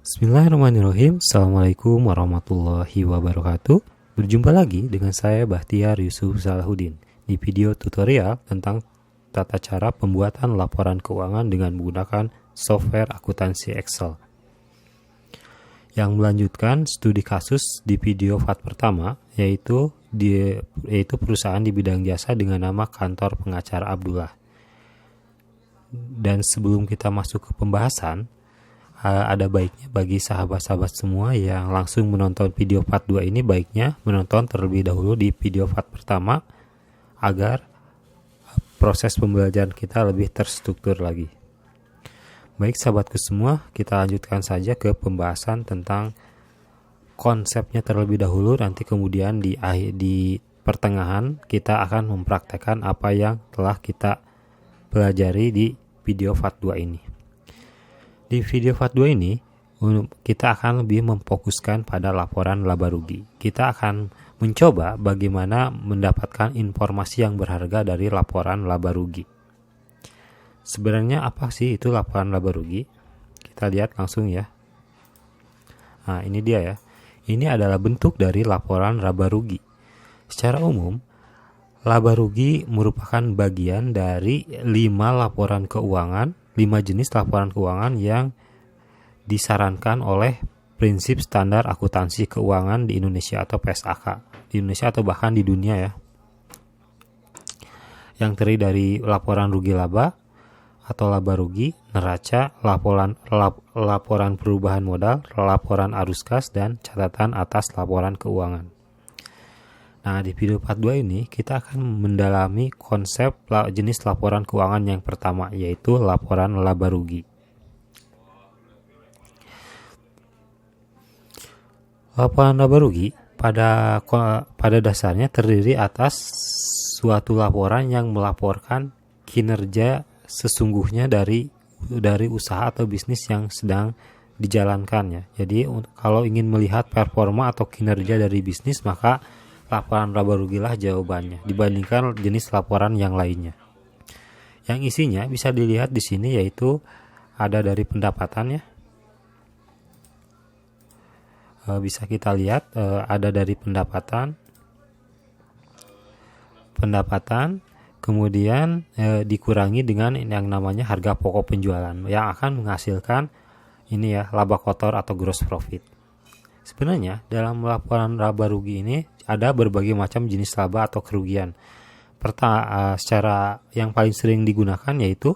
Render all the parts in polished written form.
Bismillahirrahmanirrahim. Assalamualaikum warahmatullahi wabarakatuh. Berjumpa lagi dengan saya Bahtiar Yusuf Salahuddin di video tutorial tentang tata cara pembuatan laporan keuangan dengan menggunakan software akuntansi Excel. Yang melanjutkan studi kasus di video part pertama, yaitu perusahaan di bidang jasa dengan nama Kantor Pengacara Abdullah. Dan sebelum kita masuk ke pembahasan, ada baiknya bagi sahabat-sahabat semua yang langsung menonton video part 2 ini, baiknya menonton terlebih dahulu di video part pertama agar proses pembelajaran kita lebih terstruktur lagi. Baik sahabatku semua, kita lanjutkan saja ke pembahasan tentang konsepnya terlebih dahulu. Nanti kemudian di pertengahan kita akan mempraktekkan apa yang telah kita pelajari di video part 2 ini. Di video part 2 ini, kita akan lebih memfokuskan pada laporan laba rugi. Kita akan mencoba bagaimana mendapatkan informasi yang berharga dari laporan laba rugi. Sebenarnya apa sih itu laporan laba rugi? Kita lihat langsung ya. Nah, ini dia ya. Ini adalah bentuk dari laporan laba rugi. Secara umum, laba rugi merupakan bagian dari 5 laporan keuangan, 5 jenis laporan keuangan yang disarankan oleh prinsip standar akuntansi keuangan di Indonesia atau PSAK. Di Indonesia atau bahkan di dunia ya. Yang terdiri dari laporan rugi laba atau laba rugi, neraca, laporan perubahan modal, laporan arus kas, dan catatan atas laporan keuangan. Nah, di video part 2 ini kita akan mendalami konsep jenis laporan keuangan yang pertama, yaitu laporan laba rugi. Laporan laba rugi pada dasarnya terdiri atas suatu laporan yang melaporkan kinerja sesungguhnya dari usaha atau bisnis yang sedang dijalankannya. Jadi kalau ingin melihat performa atau kinerja dari bisnis, maka laporan laba rugilah jawabannya dibandingkan jenis laporan yang lainnya. Yang isinya bisa dilihat di sini, yaitu ada dari pendapatannya. Bisa kita lihat ada dari pendapatan, kemudian dikurangi dengan yang namanya harga pokok penjualan yang akan menghasilkan ini ya, laba kotor atau gross profit. Sebenarnya dalam laporan laba rugi ini ada berbagai macam jenis laba atau kerugian. Secara yang paling sering digunakan yaitu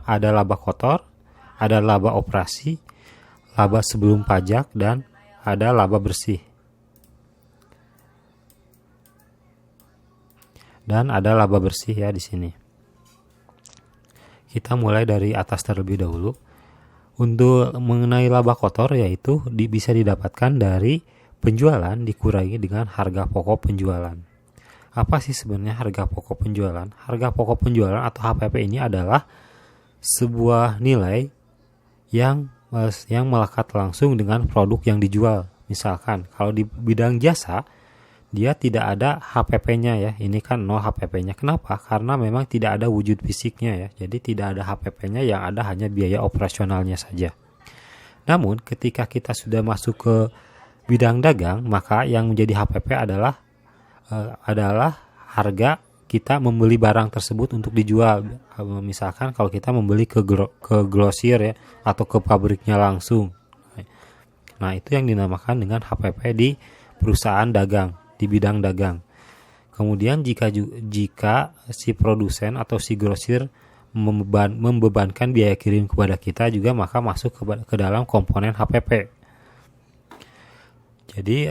ada laba kotor, ada laba operasi, laba sebelum pajak, dan ada laba bersih. Dan ada laba bersih ya di sini. Kita mulai dari atas terlebih dahulu. Untuk mengenai laba kotor, yaitu bisa didapatkan dari penjualan dikurangi dengan harga pokok penjualan. Apa sih sebenarnya harga pokok penjualan? Harga pokok penjualan atau HPP ini adalah sebuah nilai yang melekat langsung dengan produk yang dijual. Misalkan kalau di bidang jasa, dia tidak ada HPP-nya ya. Ini kan 0 HPP-nya. Kenapa? Karena memang tidak ada wujud fisiknya ya. Jadi tidak ada HPP-nya, yang ada hanya biaya operasionalnya saja. Namun ketika kita sudah masuk ke bidang dagang, maka yang menjadi HPP adalah harga kita membeli barang tersebut untuk dijual. Misalkan kalau kita membeli ke grosir ya, atau ke pabriknya langsung. Nah, itu yang dinamakan dengan HPP di perusahaan dagang, di bidang dagang. Kemudian jika si produsen atau si grosir membebankan biaya kirim kepada kita juga, maka masuk ke dalam komponen HPP. Jadi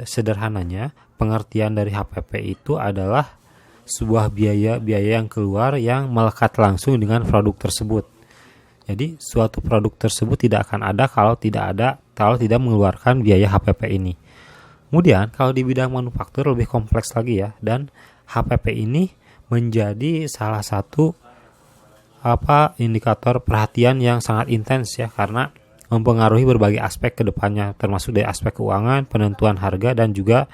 sederhananya pengertian dari HPP itu adalah sebuah biaya yang keluar yang melekat langsung dengan produk tersebut. Jadi suatu produk tersebut tidak akan ada kalau tidak mengeluarkan biaya HPP ini. Kemudian kalau di bidang manufaktur lebih kompleks lagi ya, dan HPP ini menjadi salah satu indikator perhatian yang sangat intens ya, karena mempengaruhi berbagai aspek ke depannya, termasuk dari aspek keuangan, penentuan harga, dan juga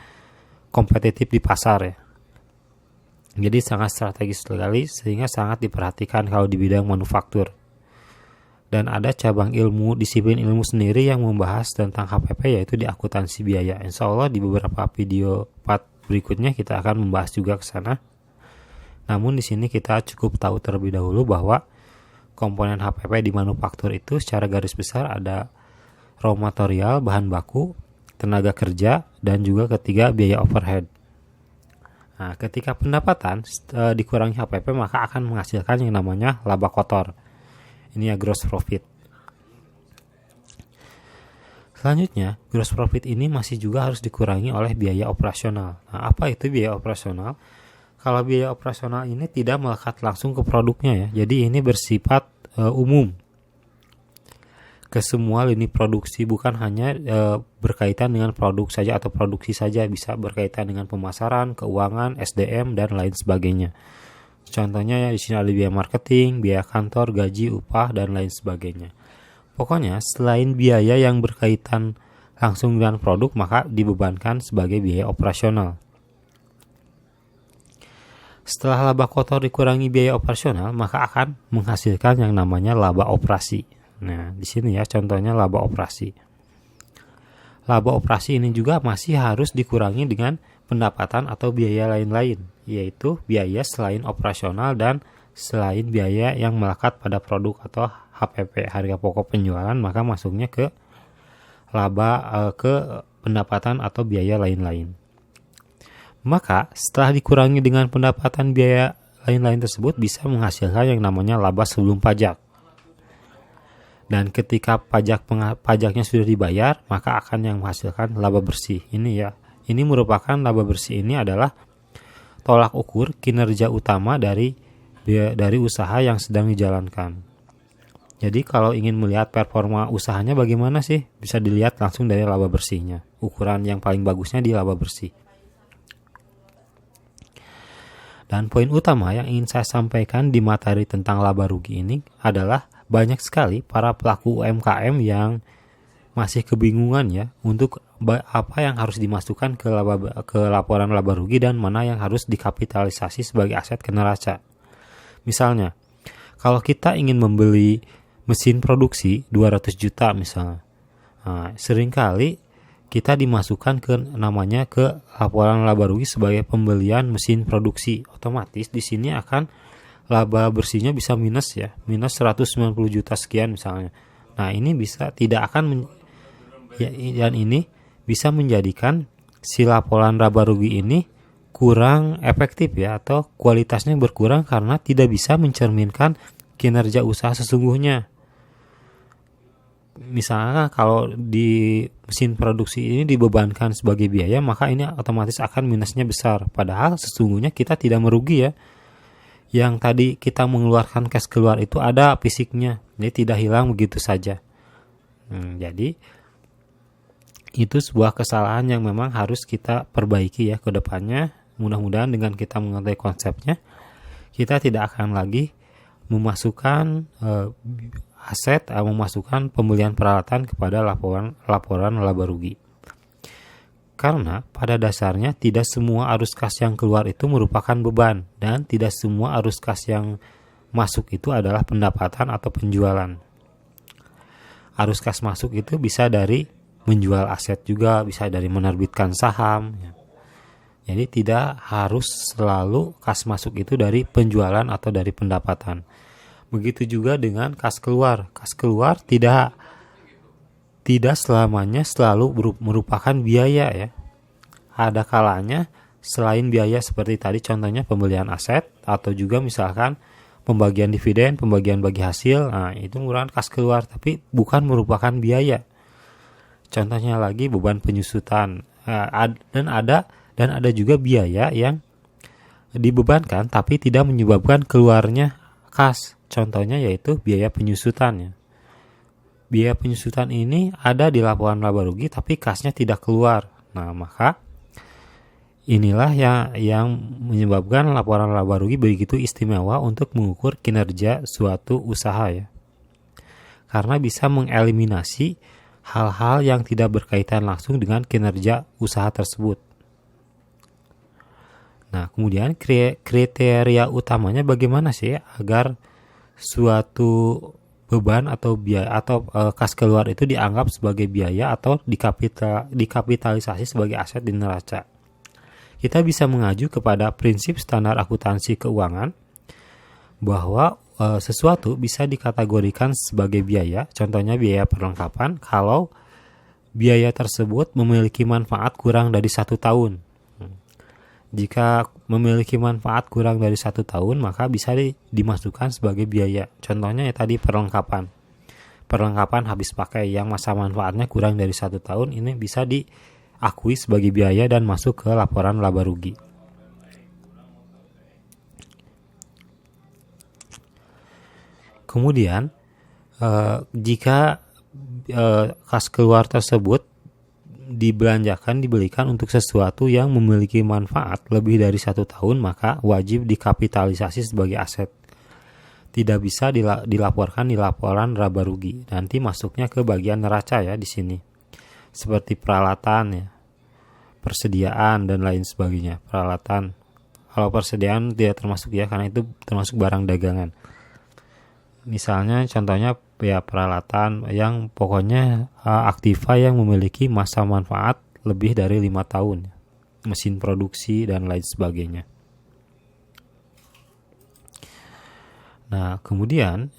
kompetitif di pasar ya. Jadi sangat strategis sekali, sehingga sangat diperhatikan kalau di bidang manufaktur. Dan ada cabang disiplin ilmu sendiri yang membahas tentang HPP, yaitu di akuntansi biaya. Insya Allah di beberapa video part berikutnya kita akan membahas juga ke sana. Namun di sini kita cukup tahu terlebih dahulu bahwa komponen HPP di manufaktur itu secara garis besar ada raw material, bahan baku, tenaga kerja, dan juga ketiga biaya overhead. Nah, ketika pendapatan dikurangi HPP, maka akan menghasilkan yang namanya laba kotor. Ini ya gross profit. Selanjutnya, gross profit ini masih juga harus dikurangi oleh biaya operasional. Nah, apa itu biaya operasional? Kalau biaya operasional ini tidak melekat langsung ke produknya ya. Jadi ini bersifat umum ke semua lini produksi, bukan hanya berkaitan dengan produk saja atau produksi saja, bisa berkaitan dengan pemasaran, keuangan, SDM, dan lain sebagainya. Contohnya ya, di sini ada biaya marketing, biaya kantor, gaji, upah, dan lain sebagainya. Pokoknya selain biaya yang berkaitan langsung dengan produk, maka dibebankan sebagai biaya operasional. Setelah laba kotor dikurangi biaya operasional, maka akan menghasilkan yang namanya laba operasi. Nah, di sini ya contohnya laba operasi. Laba operasi ini juga masih harus dikurangi dengan pendapatan atau biaya lain-lain, yaitu biaya selain operasional dan selain biaya yang melekat pada produk atau HPP, harga pokok penjualan, maka masuknya ke laba ke pendapatan atau biaya lain-lain. Maka setelah dikurangi dengan pendapatan biaya lain-lain tersebut bisa menghasilkan yang namanya laba sebelum pajak. Dan ketika pajaknya sudah dibayar, maka akan yang menghasilkan laba bersih. Ini ya, ini merupakan laba bersih ini adalah tolak ukur kinerja utama dari usaha yang sedang dijalankan. Jadi kalau ingin melihat performa usahanya bagaimana sih, bisa dilihat langsung dari laba bersihnya. Ukuran yang paling bagusnya di laba bersih. Dan poin utama yang ingin saya sampaikan di materi tentang laba rugi ini adalah banyak sekali para pelaku UMKM yang masih kebingungan ya untuk apa yang harus dimasukkan ke laporan laba rugi dan mana yang harus dikapitalisasi sebagai aset ke neraca. Misalnya, kalau kita ingin membeli mesin produksi 200 juta misalnya, seringkali kita dimasukkan ke laporan laba rugi sebagai pembelian mesin produksi. Otomatis di sini akan laba bersihnya bisa minus ya, minus 190 juta sekian misalnya. Nah, ini bisa tidak akan dan ini bisa menjadikan si laporan laba rugi ini kurang efektif ya, atau kualitasnya berkurang karena tidak bisa mencerminkan kinerja usaha sesungguhnya. Misalnya kalau di mesin produksi ini dibebankan sebagai biaya, maka ini otomatis akan minusnya besar. Padahal sesungguhnya kita tidak merugi ya. Yang tadi kita mengeluarkan cash keluar itu ada fisiknya, jadi tidak hilang begitu saja. Jadi itu sebuah kesalahan yang memang harus kita perbaiki ya ke depannya. Mudah-mudahan dengan kita mengetahui konsepnya, kita tidak akan lagi memasukkan memasukkan pembelian peralatan kepada laporan laba rugi. Karena pada dasarnya tidak semua arus kas yang keluar itu merupakan beban, dan tidak semua arus kas yang masuk itu adalah pendapatan atau penjualan. Arus kas masuk itu bisa dari menjual aset juga, bisa dari menerbitkan saham. Jadi tidak harus selalu kas masuk itu dari penjualan atau dari pendapatan. Begitu juga dengan kas keluar. Kas keluar tidak selamanya selalu merupakan biaya ya. Ada kalanya selain biaya seperti tadi contohnya pembelian aset atau juga misalkan pembagian dividen, pembagian bagi hasil, nah itu merupakan kas keluar tapi bukan merupakan biaya. Contohnya lagi beban penyusutan, dan ada juga biaya yang dibebankan tapi tidak menyebabkan keluarnya kas. Contohnya yaitu biaya penyusutan ya. Biaya penyusutan ini ada di laporan laba rugi tapi kasnya tidak keluar. Nah, maka inilah yang menyebabkan laporan laba rugi begitu istimewa untuk mengukur kinerja suatu usaha ya. Karena bisa mengeliminasi hal-hal yang tidak berkaitan langsung dengan kinerja usaha tersebut. Nah, kemudian kriteria utamanya bagaimana sih agar suatu beban atau biaya atau kas keluar itu dianggap sebagai biaya atau dikapitalisasi sebagai aset di neraca. Kita bisa mengacu kepada prinsip standar akuntansi keuangan bahwa sesuatu bisa dikategorikan sebagai biaya, contohnya biaya perlengkapan, kalau biaya tersebut memiliki manfaat kurang dari 1 tahun. Jika memiliki manfaat kurang dari 1 tahun, maka bisa dimasukkan sebagai biaya. Contohnya ya tadi perlengkapan. Perlengkapan habis pakai yang masa manfaatnya kurang dari 1 tahun, ini bisa diakui sebagai biaya dan masuk ke laporan laba rugi. Kemudian, jika kas keluar tersebut dibelikan untuk sesuatu yang memiliki manfaat lebih dari 1 tahun, maka wajib dikapitalisasi sebagai aset. Tidak bisa dilaporkan di laporan laba rugi. Nanti masuknya ke bagian neraca ya di sini. Seperti peralatan ya, persediaan dan lain sebagainya. Peralatan. Kalau persediaan tidak termasuk ya, karena itu termasuk barang dagangan. Misalnya contohnya ya peralatan yang pokoknya aktiva yang memiliki masa manfaat lebih dari 5 tahun, mesin produksi dan lain sebagainya. Nah kemudian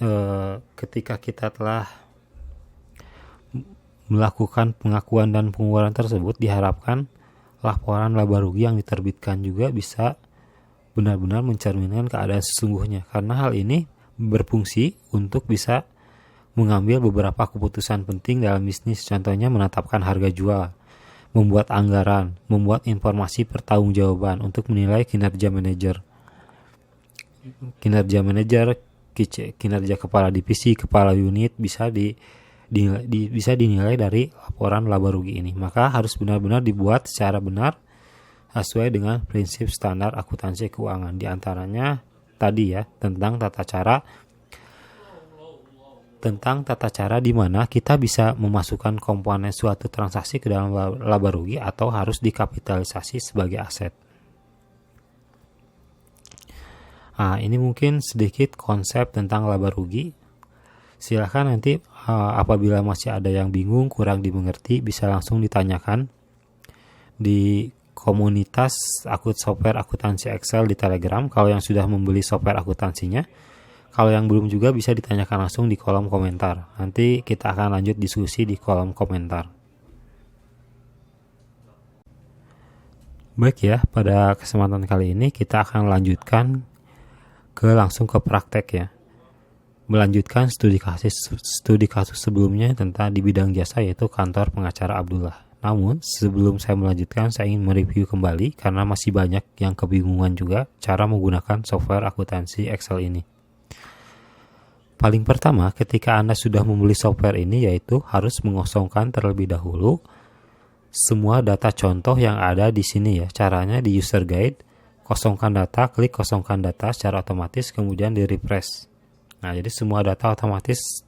ketika kita telah melakukan pengakuan dan pengeluaran tersebut, diharapkan laporan laba rugi yang diterbitkan juga bisa benar-benar mencerminkan keadaan sesungguhnya, karena hal ini berfungsi untuk bisa mengambil beberapa keputusan penting dalam bisnis, contohnya menetapkan harga jual, membuat anggaran, membuat informasi pertanggungjawaban untuk menilai kinerja manajer, kinerja kepala divisi, kepala unit bisa dinilai dari laporan laba rugi ini. Maka harus benar-benar dibuat secara benar sesuai dengan prinsip standar akuntansi keuangan. Di antaranya tadi ya tentang tata cara di mana kita bisa memasukkan komponen suatu transaksi ke dalam laba rugi atau harus dikapitalisasi sebagai aset. Nah, ini mungkin sedikit konsep tentang laba rugi. Silakan nanti apabila masih ada yang bingung, kurang dimengerti, bisa langsung ditanyakan di komunitas software akuntansi Excel di Telegram. Kalau yang sudah membeli software akuntansinya, kalau yang belum juga bisa ditanyakan langsung di kolom komentar. Nanti kita akan lanjut diskusi di kolom komentar. Baik ya, pada kesempatan kali ini kita akan lanjutkan langsung ke praktek ya. Melanjutkan studi kasus sebelumnya tentang di bidang jasa, yaitu kantor pengacara Abdullah. Namun sebelum saya melanjutkan, saya ingin mereview kembali karena masih banyak yang kebingungan juga cara menggunakan software akuntansi Excel ini. Paling pertama, ketika Anda sudah membeli software ini, yaitu harus mengosongkan terlebih dahulu semua data contoh yang ada di sini ya. Caranya di user guide, kosongkan data, klik kosongkan data secara otomatis, kemudian di refresh. Nah, jadi semua data otomatis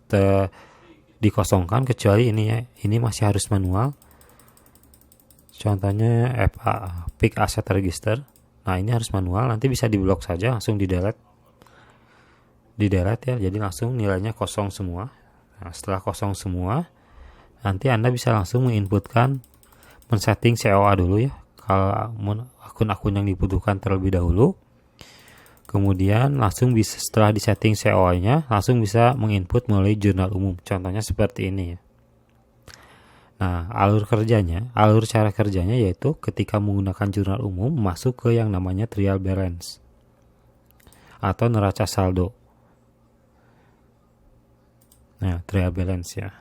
dikosongkan kecuali ini ya. Ini masih harus manual. Contohnya pick asset register. Nah, ini harus manual, nanti bisa diblok saja, langsung di delete ya, jadi langsung nilainya kosong semua. Nah, setelah kosong semua, nanti Anda bisa langsung menginputkan, men-setting COA dulu ya, kalau akun-akun yang dibutuhkan terlebih dahulu. Kemudian langsung bisa setelah disetting COA-nya, langsung bisa menginput melalui jurnal umum. Contohnya seperti ini ya. Nah, alur cara kerjanya yaitu ketika menggunakan jurnal umum, masuk ke yang namanya trial balance atau neraca saldo. Nah, trial balance ya.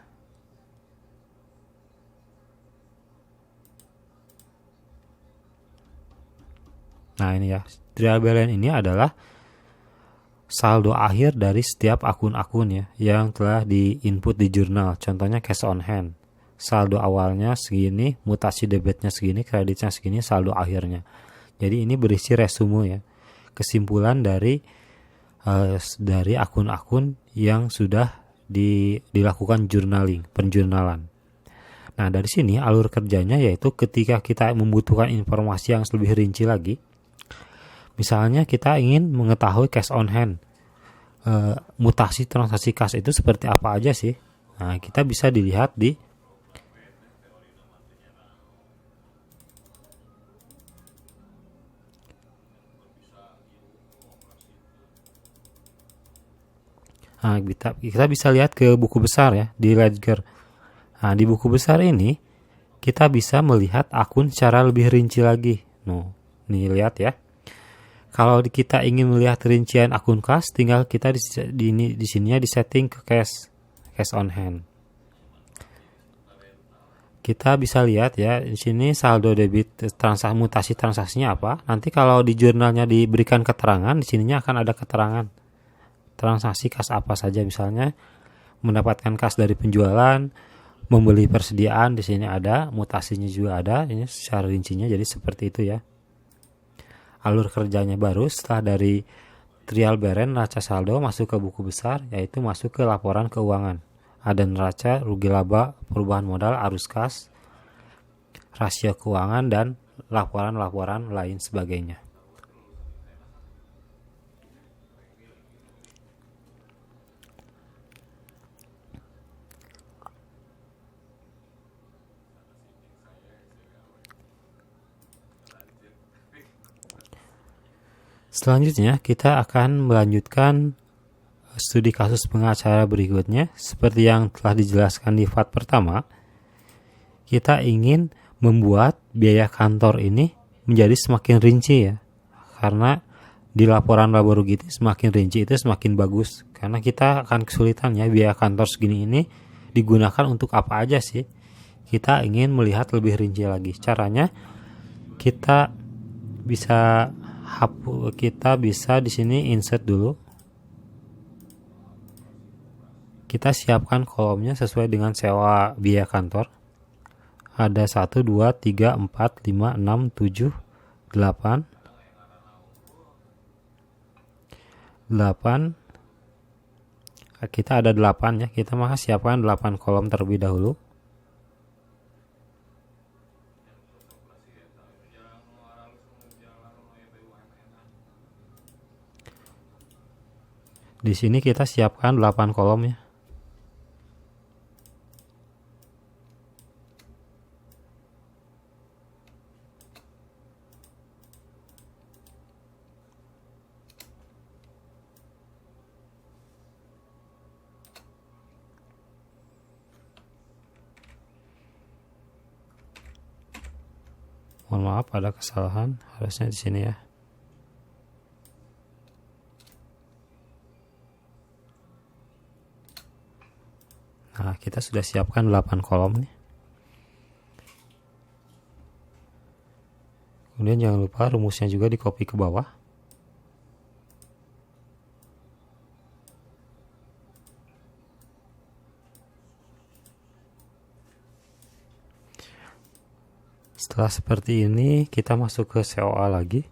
Nah, ini ya. Trial balance ini adalah saldo akhir dari setiap akun-akun ya yang telah di-input di jurnal. Contohnya cash on hand. Saldo awalnya segini, mutasi debitnya segini, kreditnya segini, saldo akhirnya. Jadi ini berisi resume ya. Kesimpulan dari akun-akun yang sudah dilakukan penjurnalan. Nah, dari sini alur kerjanya yaitu ketika kita membutuhkan informasi yang lebih rinci lagi, misalnya kita ingin mengetahui cash on hand mutasi transaksi kas itu seperti apa aja sih. Nah, kita bisa dilihat di kita bisa lihat ke buku besar ya, di ledger. Nah, di buku besar ini kita bisa melihat akun secara lebih rinci lagi. Nih lihat ya. Kalau kita ingin melihat rincian akun kas, tinggal kita di sininya di setting ke cash on hand. Kita bisa lihat ya, di sini saldo debit mutasi transaksinya apa. Nanti kalau di jurnalnya diberikan keterangan, di sininya akan ada keterangan transaksi kas apa saja, misalnya mendapatkan kas dari penjualan, membeli persediaan, di sini ada, mutasinya juga ada, ini secara rincinya, jadi seperti itu ya. Alur kerjanya baru setelah dari trial balance neraca saldo masuk ke buku besar, yaitu masuk ke laporan keuangan. Ada neraca, rugi laba, perubahan modal, arus kas, rasio keuangan, dan laporan-laporan lain sebagainya. Selanjutnya kita akan melanjutkan studi kasus pengacara berikutnya. Seperti yang telah dijelaskan di VAT pertama, kita ingin membuat biaya kantor ini menjadi semakin rinci ya. Karena di laporan laba rugi itu semakin rinci itu semakin bagus. Karena kita akan kesulitan ya, biaya kantor segini ini digunakan untuk apa aja sih. Kita ingin melihat lebih rinci lagi. Caranya kita bisa di sini insert dulu. Kita siapkan kolomnya sesuai dengan sewa biaya kantor. Ada 1, 2, 3, 4, 5, 6, 7, 8. 8. Kita ada 8 ya. Kita maka siapkan 8 kolom terlebih dahulu. Di sini kita siapkan 8 kolom ya. Mohon maaf ada kesalahan, harusnya di sini ya. Nah, kita sudah siapkan 8 kolom nih. Kemudian jangan lupa rumusnya juga di copy ke bawah. Setelah seperti ini, kita masuk ke COA lagi.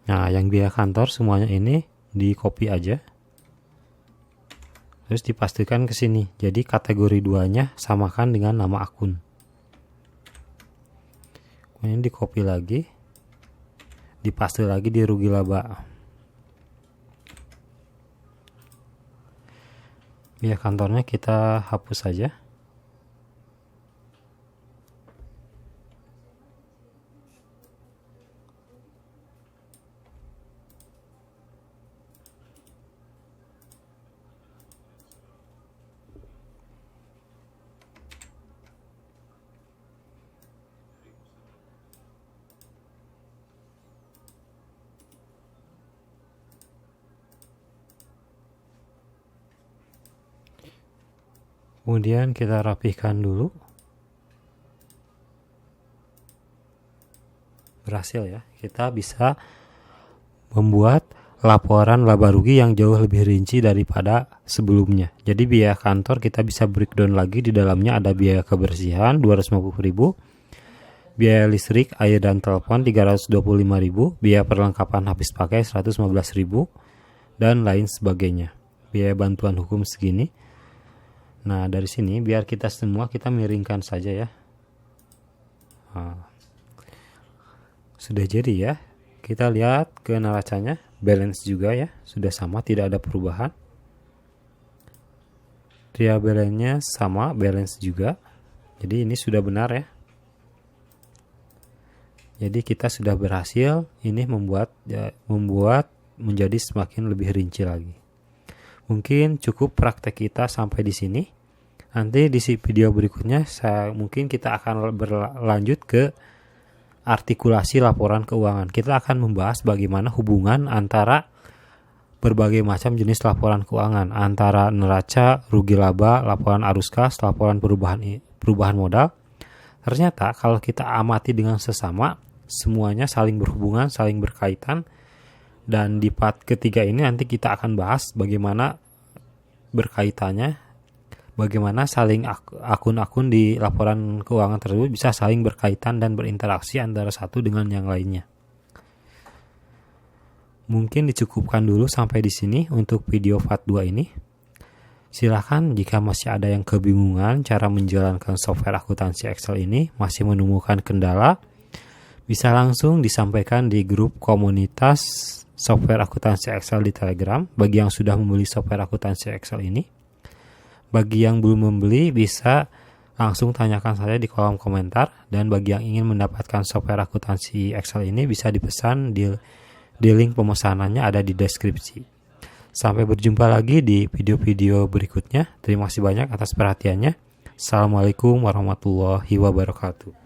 Nah, yang biaya kantor semuanya ini di copy aja. Terus dipastikan ke sini. Jadi kategori 2-nya samakan dengan nama akun. Kemudian di copy lagi. Dipaste lagi di rugi laba. Biaya kantornya kita hapus saja. Kemudian kita rapihkan dulu. Berhasil ya. Kita bisa membuat laporan laba rugi yang jauh lebih rinci daripada sebelumnya. Jadi biaya kantor kita bisa breakdown lagi. Di dalamnya ada biaya kebersihan 250.000, biaya listrik, air dan telepon 325.000, biaya perlengkapan habis pakai 115.000, dan lain sebagainya. Biaya bantuan hukum segini. Nah, dari sini biar kita semua kita miringkan saja ya. Sudah jadi ya. Kita lihat ke neracanya balance juga ya, sudah sama, tidak ada perubahan. Trial balance-nya sama, balance juga. Jadi ini sudah benar ya. Jadi kita sudah berhasil ini membuat menjadi semakin lebih rinci lagi. Mungkin cukup praktek kita sampai di sini. Nanti di video berikutnya mungkin kita akan berlanjut ke artikulasi laporan keuangan. Kita akan membahas bagaimana hubungan antara berbagai macam jenis laporan keuangan, antara neraca, rugi laba, laporan arus kas, laporan perubahan modal. Ternyata kalau kita amati dengan sesama, semuanya saling berhubungan, saling berkaitan. Dan di part ketiga ini nanti kita akan bahas bagaimana berkaitannya, bagaimana saling akun-akun di laporan keuangan tersebut bisa saling berkaitan dan berinteraksi antara satu dengan yang lainnya. Mungkin dicukupkan dulu sampai di sini untuk video part 2 ini. Silahkan jika masih ada yang kebingungan cara menjalankan software akuntansi Excel ini, masih menemukan kendala, bisa langsung disampaikan di grup komunitas software akuntansi Excel di Telegram bagi yang sudah membeli software akuntansi Excel ini. Bagi yang belum membeli bisa langsung tanyakan saya di kolom komentar, dan bagi yang ingin mendapatkan software akuntansi Excel ini bisa dipesan di link pemesanannya ada di deskripsi. Sampai berjumpa lagi di video-video berikutnya. Terima kasih banyak atas perhatiannya. Assalamualaikum warahmatullahi wabarakatuh.